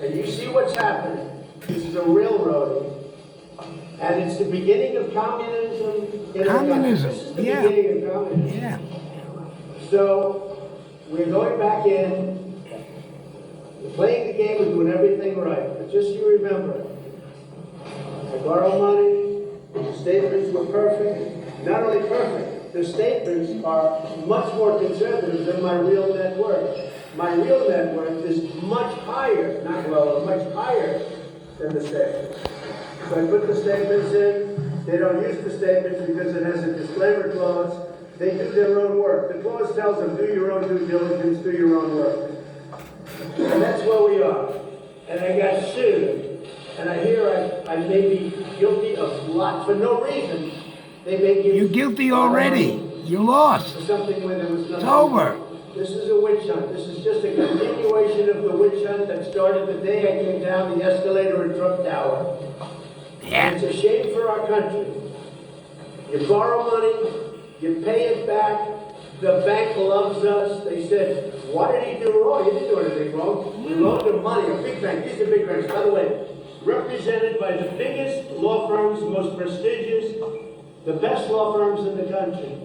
And you see what's happening. This is a railroading. And it's the beginning of communism in our country. This is the beginning of communism. Yeah. So we're going back in, we're playing the game and doing everything right. But just so you remember, I borrow money, the statements were perfect. Not only perfect, the statements are much more conservative than my real net worth. My real net worth is much higher, not lower, much higher than the statements. So I put the statements in. They don't use the statements because it has a disclaimer clause. They do their own work. The clause tells them, do your own due diligence, do your own work. And that's where we are. And I got sued. And I hear I may be guilty of lots for no reason. They may give You're guilty already. You lost. for something where there was nothing. It's over. This is a witch hunt. This is just a continuation of the witch hunt that started the day I came down the escalator in Trump Tower. Yeah. It's a shame for our country. You borrow money, you pay it back. The bank loves us. They said, what did he do wrong? He didn't do anything wrong. We loaned him money, a big bank. These are big banks. By the way, represented by the biggest law firms, most prestigious, the best law firms in the country.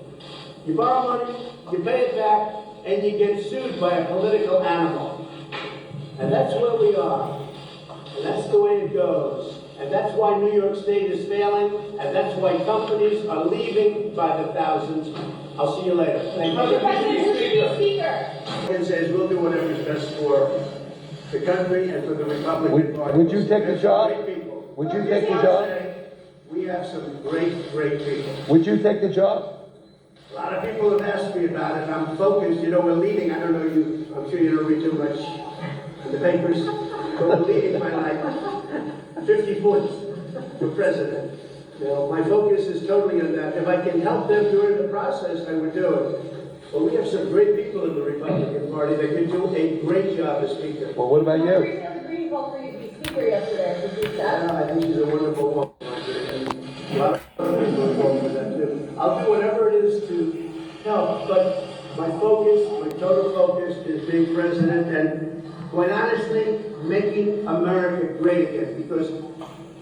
You borrow money, you pay it back, and you get sued by a political animal. And that's where we are. And that's the way it goes. And that's why New York State is failing, and that's why companies are leaving by the thousands. I'll see you later. Thank you. Mr. President, who's your new speaker? It says we'll do whatever is best for the country and for the Republican Party. Would you take the job? Great people. Would you take the job? We have some great people. Would you take the job? A lot of people have asked me about it. I'm focused. You know, we're leading. I don't know you. I'm sure you don't read too much in the papers. But we're leading by like 50 points for president. You know, my focus is totally on that. If I can help them during the process, I would do it. But we have some great people in the Republican Party that can do a great job as Speaker. Well, what about you? The Green vote for you to be speaker yesterday. Did you see that? I think she's a wonderful woman. A lot of other people are involved with that too. I'll do whatever it is to help, but my focus, my total focus is being president and, quite honestly, making America great again, because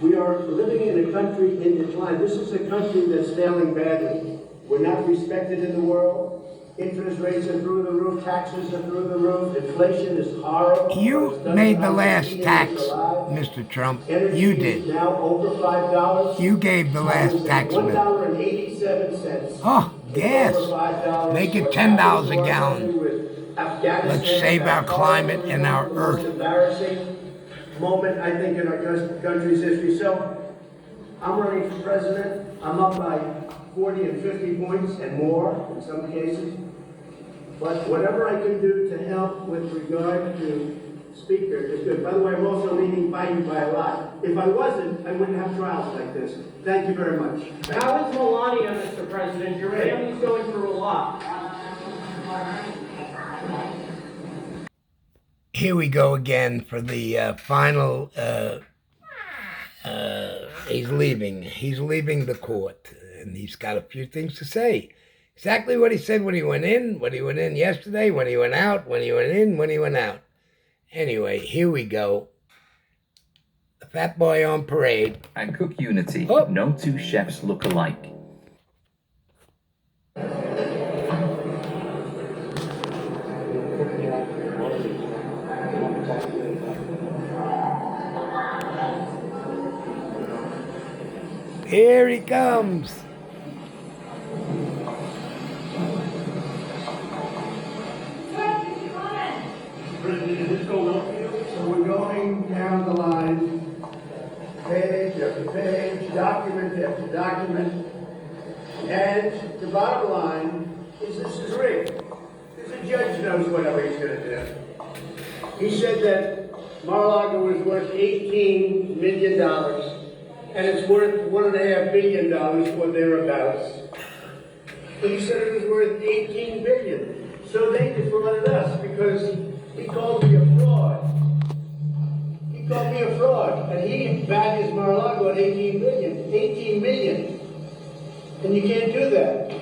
we are living in a country in decline. This is a country that's failing badly. We're not respected in the world. Interest rates are through the roof, taxes are through the roof, inflation is horrible. You made the last tax, Mr. Trump. You did. Now over $5. You gave the last tax bill. $1.87. Oh, gas. Make it $10 a gallon. Let's save our climate and our earth. Embarrassing moment, I think, in our country's history. So, I'm running for president. I'm up by 40 and 50 points and more in some cases. But whatever I can do to help with regard to Speaker is good. By the way, I'm also leading Biden by a lot. If I wasn't, I wouldn't have trials like this. Thank you very much. How is Melania, Mr. President? Your family's going through a lot. Here we go again for the final. He's leaving. He's leaving the court, and he's got a few things to say. Exactly what he said when he went in yesterday, when he went out, when he went in, when he went out. Anyway, here we go. The fat boy on parade. At Cook Unity, Oh. no two chefs look alike. Here he comes. So we're going down the line, page after page, document after document, and the bottom line is this is rigged. Because the judge knows whatever he's going to do. He said that Mar-a-Lago was worth $18 million, and it's worth $1.5 billion or thereabouts. But he said it was worth $18 billion. So they defrauded us because he called me a fraud. He called me a fraud, and he values Mar-a-Lago at $18 billion. $18 million. And you can't do that.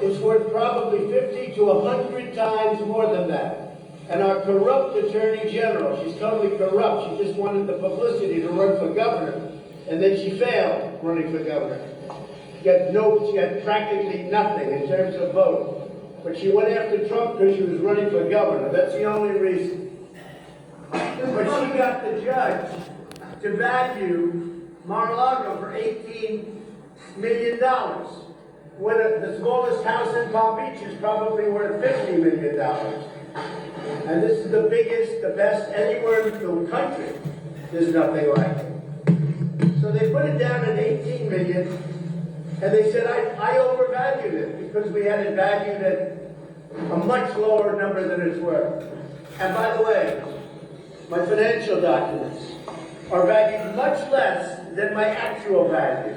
It's worth probably 50 to 100 times more than that. and our corrupt attorney general. She's totally corrupt. She just wanted the publicity to run for governor, and then she failed running for governor. She had practically nothing in terms of vote. But she went after Trump because she was running for governor. That's the only reason. But she got the judge to value Mar-a-Lago for $18 million. When the smallest house in Palm Beach is probably worth $50 million. And this is the biggest, the best anywhere in the country. There's nothing like it. So they put it down at $18 million, and they said, I overvalued it because we had it valued at a much lower number than it's worth. And by the way, my financial documents are valued much less than my actual value,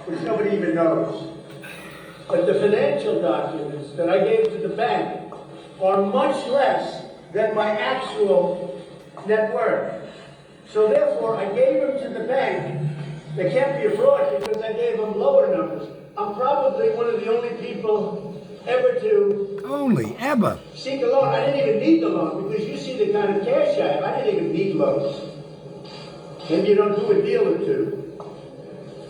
which nobody even knows. But the financial documents that I gave to the bank are much less than my actual net worth. So therefore, I gave them to the bank. They can't be a fraud because I gave them lower numbers. I'm probably one of the only people ever to seek a loan. I didn't even need the loan because you see the kind of cash I have. I didn't even need loans. Maybe you don't do a deal or two.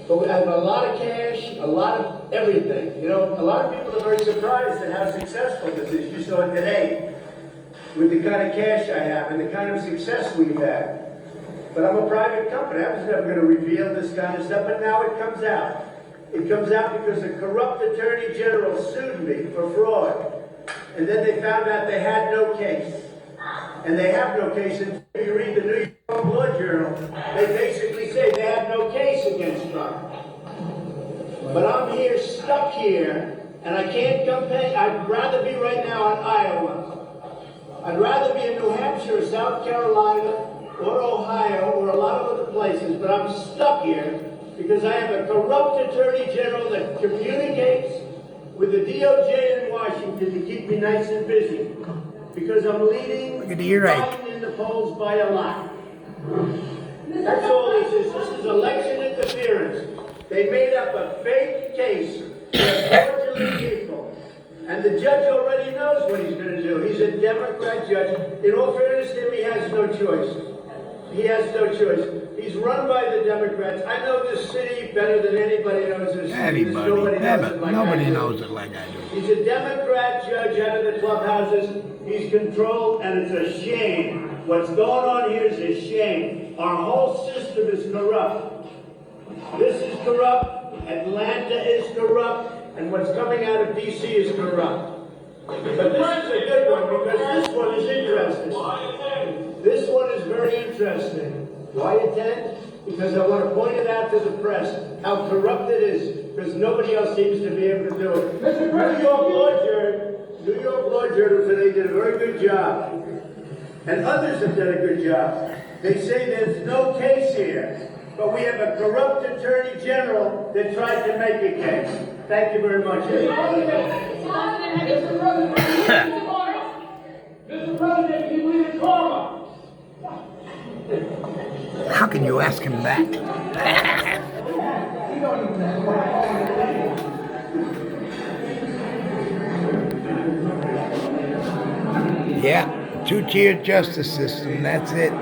But we have a lot of cash, a lot of everything. You know, a lot of people are very surprised at how successful this is. You saw it today with the kind of cash I have and the kind of success we've had. But I'm a private company. I was never going to reveal this kind of stuff, but now it comes out. It comes out because a corrupt attorney general sued me for fraud. And then they found out they had no case. And they have no case. And if you read the New York Law Journal, they basically say they have no case against Trump. But I'm here, stuck here, and I can't campaign. I'd rather be right now in Iowa. I'd rather be in New Hampshire or South Carolina or Ohio or a lot of other places, but I'm stuck here because I have a corrupt attorney general that communicates with the DOJ in Washington to keep me nice and busy. Because I'm leading Biden in the polls by a lot. That's all this is. This is election interference. They made up a fake case. They're torturing people. And the judge already knows what he's going to do. He's a Democrat judge. In all fairness to him, he has no choice. He has no choice. He's run by the Democrats. I know this city better than anybody knows this city. Nobody knows it like I do. He's a Democrat judge out of the clubhouses. He's controlled, and it's a shame. What's going on here is a shame. Our whole system is corrupt. This is corrupt. Atlanta is corrupt. And what's coming out of D.C. is corrupt. But this is a good one because this one is interesting. This one is very interesting. Why attend? Because I want to point it out to the press how corrupt it is, because nobody else seems to be able to do it. New York Law Journal today did a very good job, and others have done a good job. They say there's no case here, but we have a corrupt attorney general that tried to make a case. Thank you very much. Mr. President, you believe in karma? How can you ask him that? Yeah, two-tier justice system, that's it.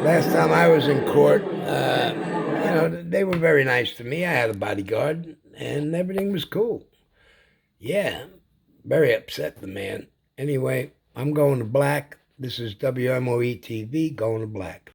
Last time I was in court, they were very nice to me. I had a bodyguard, and everything was cool. Yeah, very upset, the man. Anyway, I'm going to black. This is WMOE TV, going to black.